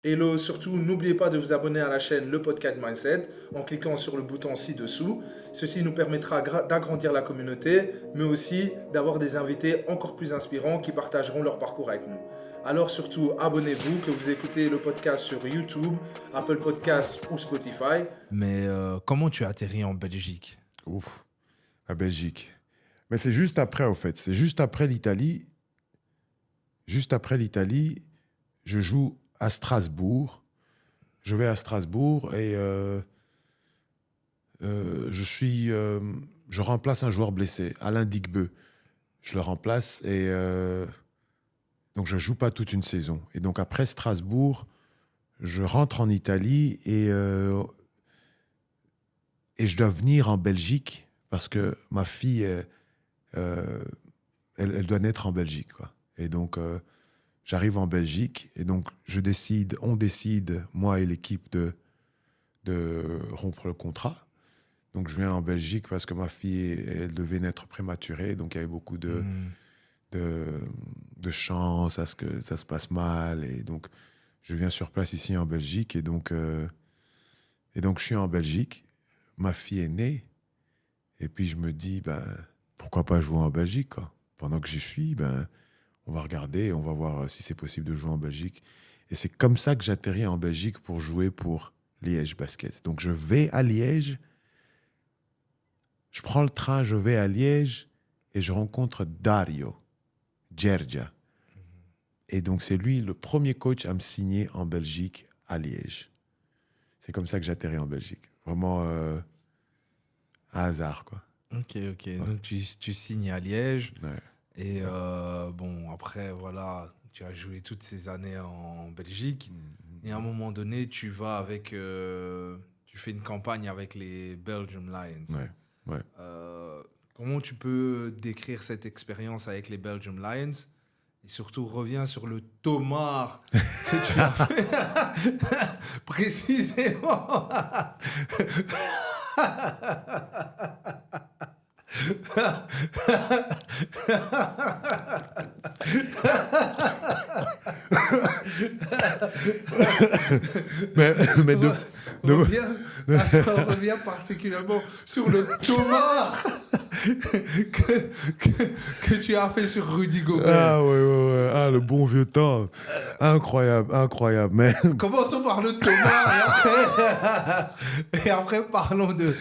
Hello, surtout n'oubliez pas de vous abonner à la chaîne Le Podcast Mindset en cliquant sur le bouton ci-dessous. Ceci nous permettra d'agrandir la communauté, mais aussi d'avoir des invités encore plus inspirants qui partageront leur parcours avec nous. Alors surtout, abonnez-vous, que vous écoutez le podcast sur YouTube, Apple Podcasts ou Spotify. Mais comment tu as atterri en Belgique? Ouf, la Belgique. Mais c'est juste après, au fait. C'est juste après l'Italie. Juste après l'Italie, je joue à Strasbourg. Je vais à Strasbourg et je remplace un joueur blessé, Alain Digbeu. Je le remplace et donc je ne joue pas toute une saison. Et donc après Strasbourg, je rentre en Italie et je dois venir en Belgique parce que ma fille, elle doit naître en Belgique, quoi. Et donc, j'arrive en Belgique et donc on décide, moi et l'équipe, de rompre le contrat. Donc, je viens en Belgique parce que ma fille, elle devait naître prématurée. Donc, il y avait beaucoup de, de chances à ce que ça se passe mal. Et donc, je viens sur place ici en Belgique. Et donc, je suis en Belgique. Ma fille est née. Et puis, je me dis, ben, pourquoi pas jouer en Belgique, quoi. Pendant que j'y suis, ben, on va regarder, on va voir si c'est possible de jouer en Belgique. Et c'est comme ça que j'atterris en Belgique pour jouer pour Liège Basket. Donc, je vais à Liège, je prends le train, je vais à Liège et je rencontre Dario Gergia. Et donc, c'est lui le premier coach à me signer en Belgique à Liège. C'est comme ça que j'atterris en Belgique. Vraiment un hasard, quoi. Ok. Donc tu signes à Liège. Ouais. Et bon, après, voilà, tu as joué toutes ces années en Belgique. Et à un moment donné, tu vas avec. Tu fais une campagne avec les Belgium Lions. Ouais. Comment tu peux décrire cette expérience avec les Belgium Lions? Et surtout, reviens sur le tomard que tu as fait. Précisément. mais Reviens, reviens particulièrement sur le tomard que tu as fait sur Rudy Gobert. Ah ouais. Ah, le bon vieux temps. Incroyable. Mais Commençons par le tomard et après parlons de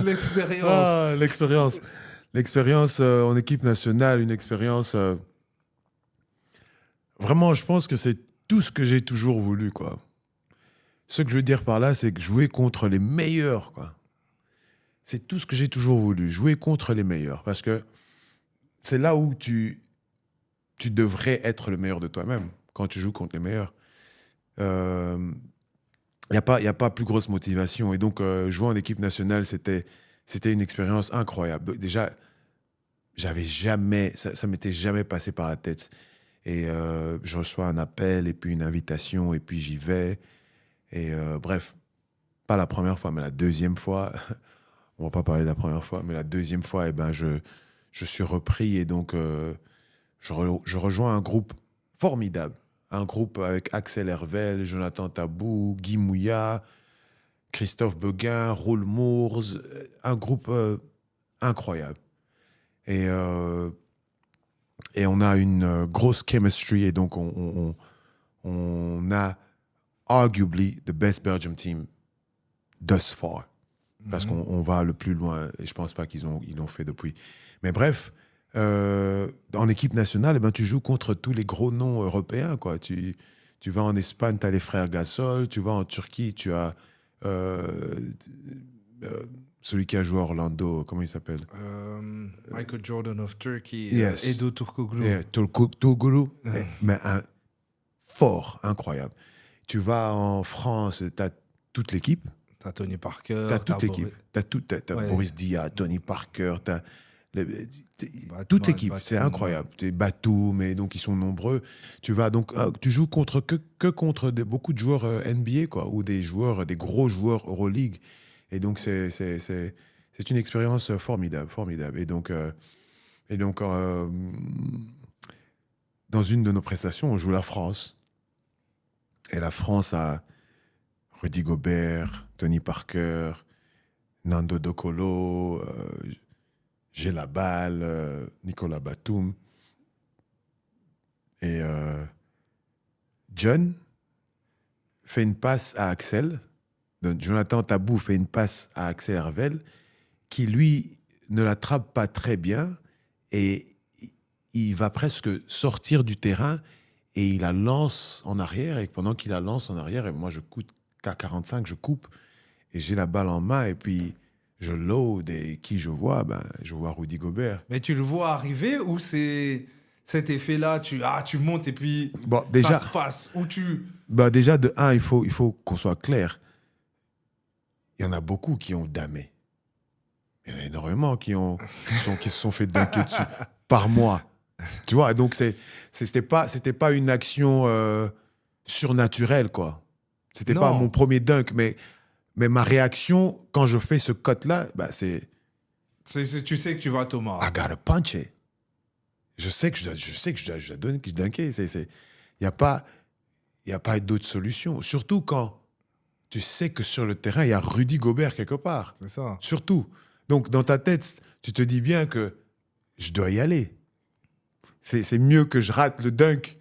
l'expérience. l'expérience. L'expérience en équipe nationale, une expérience... vraiment, je pense que c'est tout ce que j'ai toujours voulu, quoi. Ce que je veux dire par là, c'est que jouer contre les meilleurs, quoi. C'est tout ce que j'ai toujours voulu, jouer contre les meilleurs. Parce que c'est là où tu devrais être le meilleur de toi-même, quand tu joues contre les meilleurs. Il n'y a pas plus grosse motivation. Et donc, jouer en équipe nationale, c'était une expérience incroyable. Déjà, ça m'était jamais passé par la tête. Et je reçois un appel et puis une invitation et puis j'y vais. Et bref, pas la première fois, mais la deuxième fois. On va pas parler de la première fois, mais la deuxième fois, je suis repris et donc je rejoins un groupe formidable. Un groupe avec Axel Hervel, Jonathan Tabou, Guy Mouya, Christophe Beguin, Raoul Mours. Un groupe incroyable. Et on a une grosse chemistry et donc on a arguably the best Belgium team thus far. Parce qu'on va le plus loin et je pense pas ils l'ont fait depuis. Mais bref, en équipe nationale, tu joues contre tous les gros noms européens, quoi. Tu vas en Espagne, tu as les frères Gasol, tu vas en Turquie, tu as celui qui a joué à Orlando, comment il s'appelle? Michael Jordan of Turkey, Yes. Edo Turkoglu. Turkoglu, mais un fort, incroyable. Tu vas en France, tu as toute l'équipe. T'as Tony Parker. T'as toute l'équipe. T'as Ouais. Boris Dia, Tony Parker, toute l'équipe. C'est incroyable. T'es Batum, et donc ils sont nombreux. Tu vas donc tu joues que contre beaucoup de joueurs NBA, quoi, ou des gros joueurs Euroleague. Et donc c'est une expérience formidable. Et donc dans une de nos prestations, on joue la France. Et la France a Rudy Gobert, Tony Parker, Nando De Colo, Gelabal, Nicolas Batum. Et John fait une passe à Axel. Donc, Jonathan Tabou fait une passe à Axel Hervel, qui lui ne l'attrape pas très bien et il va presque sortir du terrain et il la lance en arrière. Et pendant qu'il la lance en arrière, et moi je coupe K45, je coupe et j'ai la balle en main et puis je load et qui je vois Rudy Gobert. Mais tu le vois arriver ou c'est cet effet-là, tu montes et puis Bon, déjà, ça se passe ou tu... déjà de un, il faut qu'on soit clair. Il y en a beaucoup qui ont damé. Il y en a énormément qui se sont fait dunker dessus par mois. Tu vois, donc c'était pas une action surnaturelle, quoi. C'était Non. pas mon premier dunk, mais ma réaction quand je fais ce cut-là, c'est Tu sais que tu vas Thomas. I gotta punch it. Je sais que je dois dunker. Il n'y a pas d'autre solution. Surtout quand tu sais que sur le terrain, il y a Rudy Gobert quelque part. C'est ça. Surtout. Donc, dans ta tête, tu te dis bien que je dois y aller. C'est mieux que je rate le dunk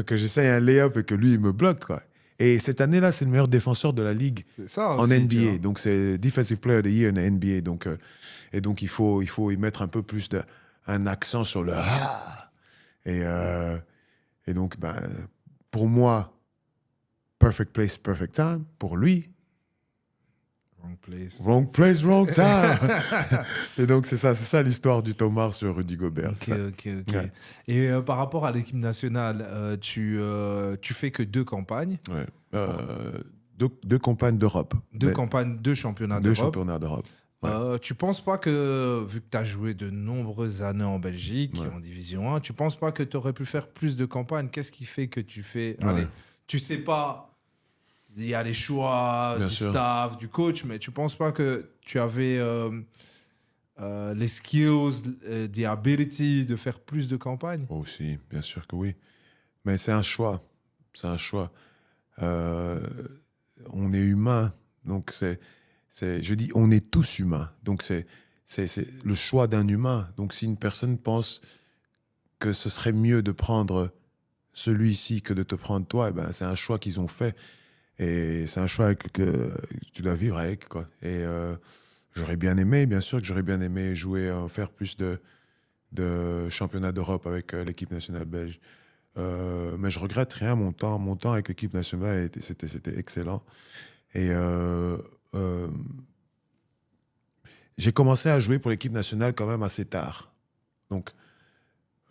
que j'essaye un lay-up et que lui, il me bloque, quoi. Et cette année-là, c'est le meilleur défenseur de la ligue Ça en aussi, NBA. Donc, c'est Defensive Player of the Year en NBA. Donc, et donc, il faut y mettre un peu plus un accent sur le « ah ». Et donc, pour moi, perfect place, perfect time. Pour lui, wrong place, wrong time. Et donc, c'est ça l'histoire du Tomar sur Rudy Gobert. Ok. Ouais. Et par rapport à l'équipe nationale, tu fais que 2 campagnes. Ouais. Deux campagnes d'Europe. Deux campagnes, 2 championnats Deux d'Europe. championnats d'Europe. Ouais. Tu penses pas que, vu que tu as joué de nombreuses années en Belgique, Ouais. en Division 1, tu penses pas que tu aurais pu faire plus de campagnes? Qu'est-ce qui fait que tu fais... Ouais. Allez, tu sais pas, il y a les choix Bien du sûr. staff, du coach, mais tu penses pas que tu avais les skills, the ability de faire plus de campagnes? Aussi, bien sûr que oui. Mais c'est un choix. C'est un choix. On est humain. Donc, je dis, on est tous humains. Donc, c'est le choix d'un humain. Donc, si une personne pense que ce serait mieux de prendre celui-ci que de te prendre toi, c'est un choix qu'ils ont fait. Et c'est un choix que tu dois vivre avec, quoi. Et j'aurais bien aimé, bien sûr que j'aurais bien aimé jouer, faire plus de championnat d'Europe avec l'équipe nationale belge. Mais je regrette rien. Mon temps avec l'équipe nationale, c'était excellent. Et j'ai commencé à jouer pour l'équipe nationale quand même assez tard. Donc,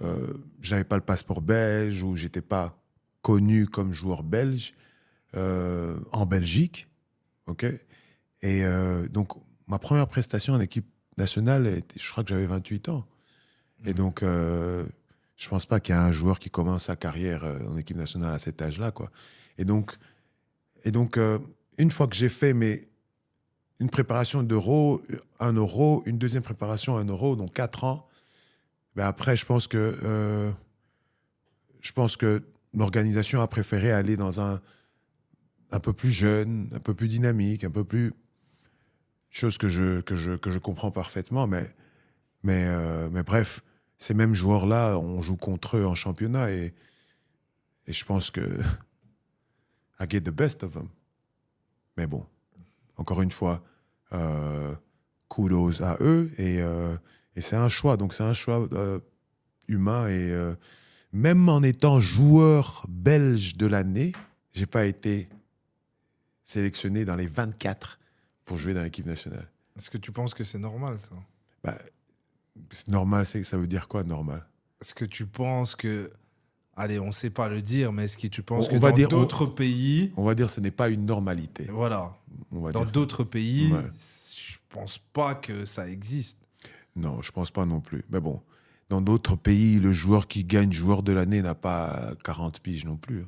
je n'avais pas le passeport belge ou j'étais pas connu comme joueur belge en Belgique. Ok. Et donc, ma première prestation en équipe nationale, je crois que j'avais 28 ans. Et donc, je pense pas qu'il y a un joueur qui commence sa carrière en équipe nationale à cet âge-là, quoi. Et donc, une fois que j'ai fait une préparation d'Euro, 1 euro, une deuxième préparation 1 euro, donc 4 ans, après, je pense que l'organisation a préféré aller dans un peu plus jeune, un peu plus dynamique, un peu plus... Chose que je comprends parfaitement, mais bref, ces mêmes joueurs-là, on joue contre eux en championnat et je pense que I get the best of them. Mais bon, encore une fois, kudos à eux et c'est un choix. Donc c'est un choix humain et même en étant joueur belge de l'année, j'ai pas été sélectionné dans les 24 pour jouer dans l'équipe nationale. Est-ce que tu penses que c'est normal, ça? C'est normal, ça veut dire quoi, normal? Est-ce que tu penses que... Allez, on ne sait pas le dire, mais est-ce que tu penses que va dans dire, d'autres pays... On va dire que ce n'est pas une normalité. Voilà. On va Dans dire d'autres pays, Ouais. je pense pas que ça existe. Non, je pense pas non plus. Mais bon, dans d'autres pays, le joueur qui gagne joueur de l'année n'a pas 40 piges non plus.